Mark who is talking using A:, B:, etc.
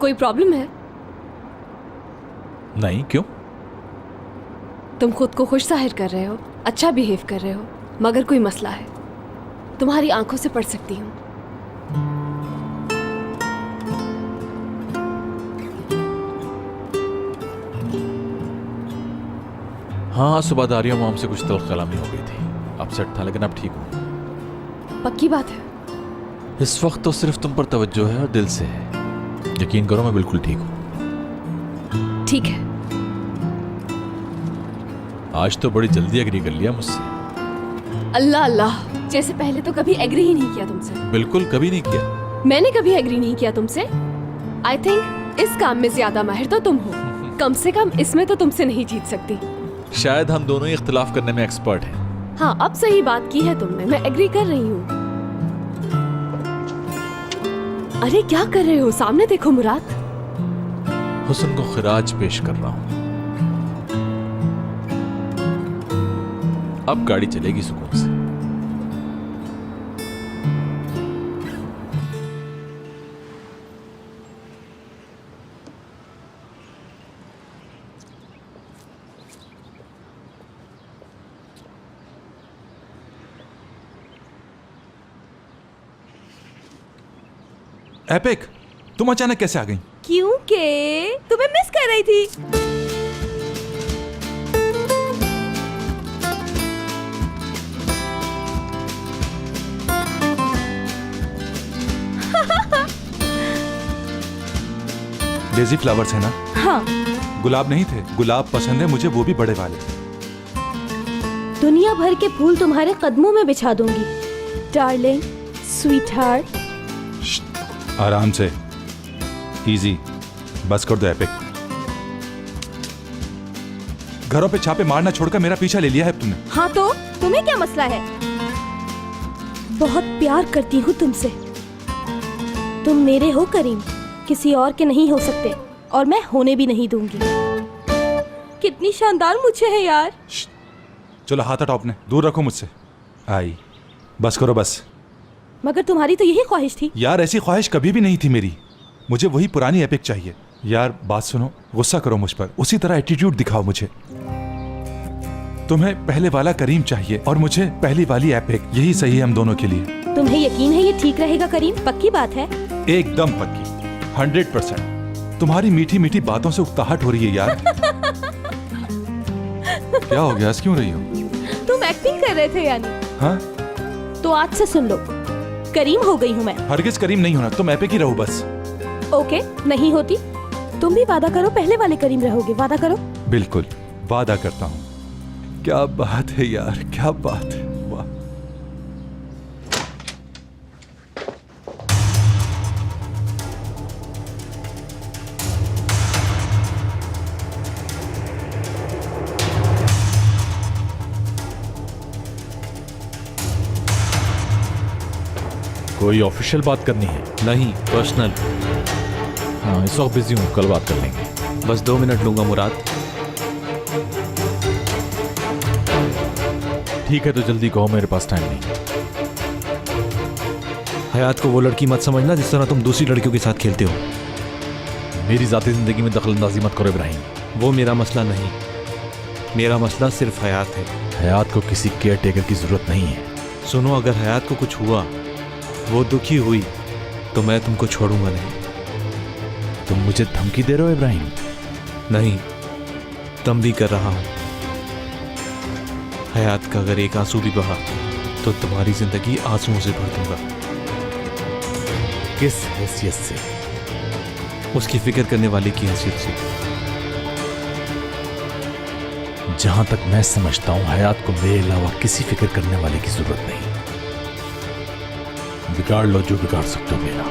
A: कोई प्रॉब्लम है?
B: नहीं, क्यों?
A: तुम खुद को खुश जाहिर कर रहे हो, अच्छा बिहेव कर रहे हो, मगर कोई मसला है। तुम्हारी आंखों से पढ़ सकती हूँ।
B: हाँ, सुबह दारिया मॉम से कुछ तल्ख कलामी हो गई थी। अपसेट था, लेकिन अब ठीक हूँ।
A: पक्की बात है?
B: इस वक्त तो सिर्फ तुम पर तवज्जो है और दिल से है। यकीन करो, मैं बिल्कुल ठीक हूँ।
A: ठीक है।
B: आज तो बड़ी जल्दी एग्री कर लिया मुझसे।
A: अल्लाह अल्लाह, जैसे पहले तो कभी एग्री ही नहीं किया तुमसे।
B: बिल्कुल कभी नहीं किया।
A: मैंने कभी एग्री नहीं किया तुमसे। आई थिंक इस काम में ज्यादा माहिर तो तुम हो। कम से कम इसमें तो तुमसे नहीं जीत सकती।
B: शायद हम दोनों ही इख्तिलाफ करने में एक्सपर्ट हैं।
A: हाँ, अब सही बात की है तुमने। मैं एग्री कर रही हूँ। अरे क्या कर रहे हो? सामने देखो मुराद।
B: हुस्न को खिराज पेश कर रहा हूँ। अब गाड़ी चलेगी सुकून से।
C: एपिक, तुम अचानक कैसे आ गई?
D: क्योंकि तुम्हें मिस कर रही थी।
C: डेजी फ्लावर्स है ना?
D: हाँ।
C: गुलाब नहीं थे? गुलाब पसंद है मुझे, वो भी बड़े वाले।
D: दुनिया भर के फूल तुम्हारे कदमों में बिछा दूंगी डार्लिंग, स्वीट हार्ट।
C: आराम से, इजी। बस कर दो एपिक। घरों पे छापे मारना छोड़कर मेरा पीछा ले लिया है तुमने।
D: हाँ तो तुम्हें क्या मसला है? बहुत प्यार करती हूँ तुमसे। तुम मेरे हो करीम, किसी और के नहीं हो सकते, और मैं होने भी नहीं दूंगी। कितनी शानदार मुझे है यार।
C: चलो हाथ हटाओ अपने, दूर रखो मुझसे। आई, बस करो बस।
D: मगर तुम्हारी तो यही ख्वाहिश थी।
C: यार ऐसी ख्वाहिश कभी भी नहीं थी मेरी। मुझे वही पुरानी एपिक चाहिए। यार बात सुनो, गुस्सा करो मुझ पर, उसी तरह एटीट्यूड दिखाओ मुझे। तुम्हें पहले वाला करीम चाहिए और मुझे पहली वाली एपिक। यही सही है हम दोनों के लिए।
D: तुम्हें यकीन है ये ठीक रहेगा करीम? पक्की बात है?
C: एकदम पक्की, 100%। तुम्हारी मीठी मीठी बातों से उकताहट हो रही है यार। क्या हो गया, हंस क्यों रही हो?
D: तुम एक्टिंग कर रहे थे यानी?
C: हाँ?
D: तो आज से सुन लो, करीम हो गई हूँ मैं।
C: हरगिज करीम नहीं होना, तुम एपिक ही रहो बस।
D: ओके, नहीं होती? तुम भी वादा करो पहले वाले करीम रहोगे। वादा करो।
C: बिल्कुल, वादा करता हूँ। क्या बात है यार, क्या बात है। वाह।
B: कोई ऑफिशियल बात करनी है?
E: नहीं, पर्सनल।
B: हाँ, इस वक्त बिजी हूँ, कल बात कर लेंगे।
E: बस 2 मिनट लूंगा मुराद।
B: ठीक है, तो जल्दी कहो, मेरे पास टाइम नहीं।
E: हयात को वो लड़की मत समझना जिस तरह तुम दूसरी लड़कियों के साथ खेलते हो।
B: मेरी जाती जिंदगी में दखलंदाजी मत करो इब्राहिम।
E: वो मेरा मसला नहीं, मेरा मसला सिर्फ हयात है।
B: हयात को किसी केयर टेकर की जरूरत नहीं है।
E: सुनो, अगर हयात को कुछ हुआ, वो दुखी हुई, तो मैं तुमको छोड़ूंगा नहीं।
B: तुम मुझे धमकी दे रहे हो इब्राहिम?
E: नहीं, तम भी कर रहा हूं। हयात का अगर एक आंसू भी बहा तो तुम्हारी जिंदगी आंसुओं से भर दूंगा।
B: किस हैसियत से?
E: उसकी फिक्र करने वाले की हैसियत से।
B: जहां तक मैं समझता हूं, हयात को मेरे अलावा किसी फिक्र करने वाले की जरूरत नहीं। बिगाड़ लो जो बिगाड़ सकते हो मेरा।